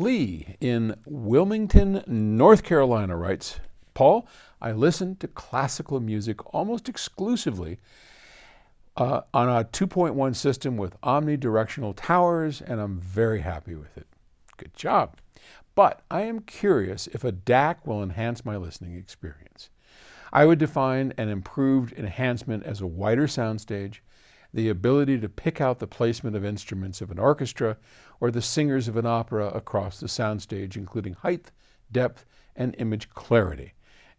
Lee in Wilmington, North Carolina writes, Paul, I listen to classical music almost exclusively on a 2.1 system with omnidirectional towers, and I'm very happy with it. Good job. But I am curious if a DAC will enhance my listening experience. I would define an improved enhancement as a wider soundstage, the ability to pick out the placement of instruments of an orchestra or the singers of an opera across the soundstage, including height, depth, and image clarity.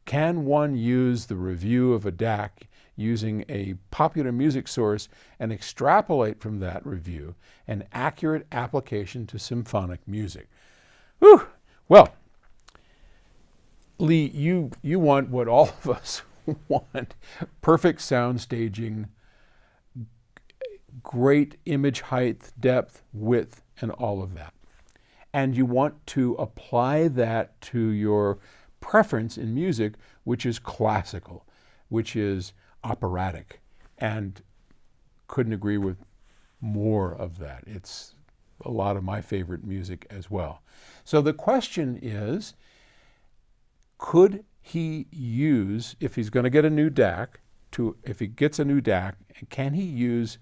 Can one use the review of a DAC using a popular music source and extrapolate from that review an accurate application to symphonic music? Whew. Well, Lee, you want what all of us want: perfect sound staging, great image height, depth, width, and all of that. And you want to apply that to your preference in music, which is classical, which is operatic, and couldn't agree with more of that. It's a lot of my favorite music as well. So the question is, could he use, if he's going to get a new DAC, if he gets a new DAC, can he use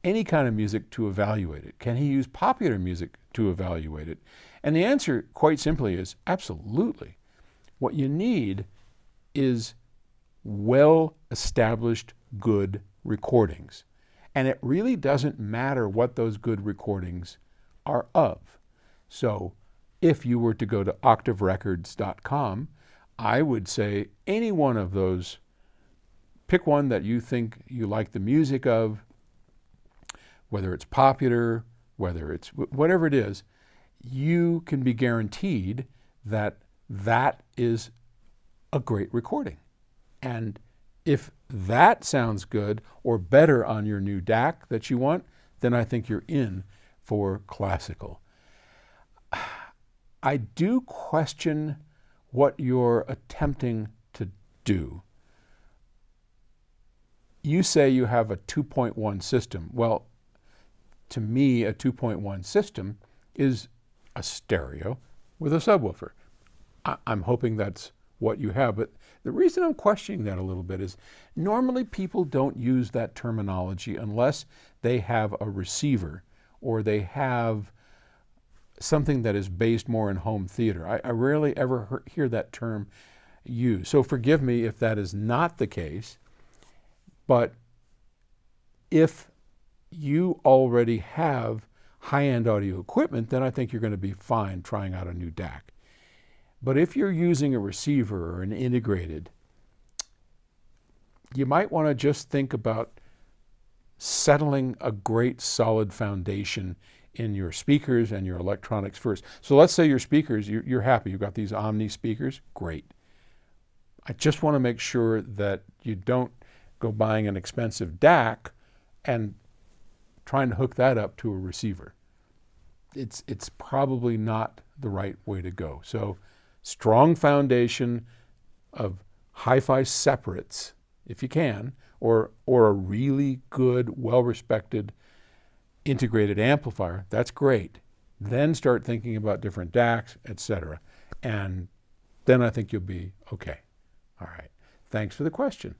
any kind of music to evaluate it? Can he use popular music to evaluate it? And the answer, quite simply, is absolutely. What you need is well-established, good recordings. And it really doesn't matter what those good recordings are of. So if you were to go to octaverecords.com, I would say any one of those, pick one that you think you like the music of, whether it's popular, whether it's whatever it is, you can be guaranteed that that is a great recording. And if that sounds good or better on your new DAC that you want, then I think you're in for classical. I do question what you're attempting to do. You say you have a 2.1 system. Well, to me, a 2.1 system is a stereo with a subwoofer. I'm hoping that's what you have, but the reason I'm questioning that a little bit is normally people don't use that terminology unless they have a receiver or they have something that is based more in home theater. I rarely ever hear that term used. So forgive me if that is not the case, but if you already have high-end audio equipment, then I think you're going to be fine trying out a new DAC. But if you're using a receiver or an integrated, you might want to just think about settling a great solid foundation in your speakers and your electronics first. So let's say your speakers, you're happy, you've got these Omni speakers, great. I just want to make sure that you don't go buying an expensive DAC and trying to hook that up to a receiver. It's probably not the right way to go. So strong foundation of hi-fi separates, if you can, or a really good, well-respected integrated amplifier, that's great. Then start thinking about different DACs, etc. And then I think you'll be okay. All right. Thanks for the question.